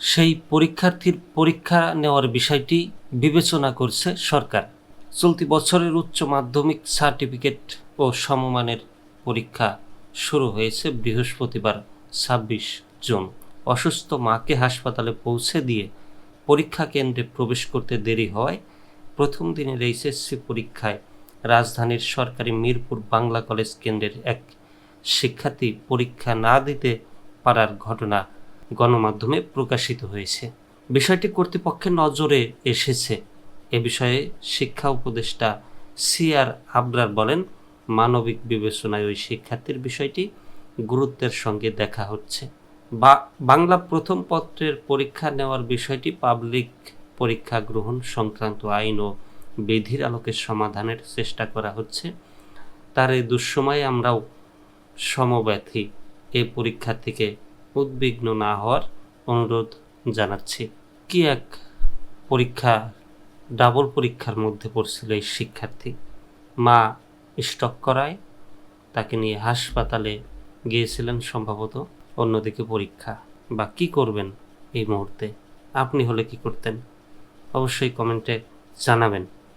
সেই পরীক্ষার্থীর পরীক্ষা নেওয়ার বিষয়টি বিবেচনা করছে সরকার। চলতি বছরের উচ্চ মাধ্যমিক সার্টিফিকেট ও সমমানের পরীক্ষা শুরু হয়েছে বৃহস্পতিবার ২৬ জুন। অসুস্থ মাকে হাসপাতালে পৌঁছে দিয়ে পরীক্ষা কেন্দ্রে প্রবেশ করতে দেরি হওয়ায় প্রথম দিনের এইচএসসি পরীক্ষায় রাজধানীর সরকারি মিরপুর বাংলা কলেজ কেন্দ্রের এক শিক্ষার্থী পরীক্ষা না দিতে পারার ঘটনা গণমাধ্যমে প্রকাশিত হয়েছে। বিষয়টি কর্তৃপক্ষের নজরে এসেছে। এ বিষয়ে শিক্ষা উপদেষ্টা সিআর আবরার বলেন, মানবিক বিবেচনায় ওই শিক্ষার্থীর বিষয়টি গুরুত্বের সঙ্গে দেখা হচ্ছে। বাংলা প্রথম পত্রের পরীক্ষা নেওয়ার বিষয়টি পাবলিক পরীক্ষা গ্রহণ সংক্রান্ত আইন ও বিধির আলোকে সমাধানের চেষ্টা করা হচ্ছে। তার এই দুঃসময়ে আমরাও সমব্যথী। এই পরীক্ষার্থীকে উদ্বিগ্ন না হওয়ার অনুরোধ জানাচ্ছি। কি এক পরীক্ষা, ডাবল পরীক্ষার মধ্যে পড়ছিল এই শিক্ষার্থী। মা স্ট্রোক করায় তাকে নিয়ে হাসপাতালে গিয়েছিলেন সম্ভবত, অন্যদিকে পরীক্ষা। বা কি করবেন এই মুহূর্তে? আপনি হলে কি করতেন? অবশ্যই কমেন্টে জানাবেন।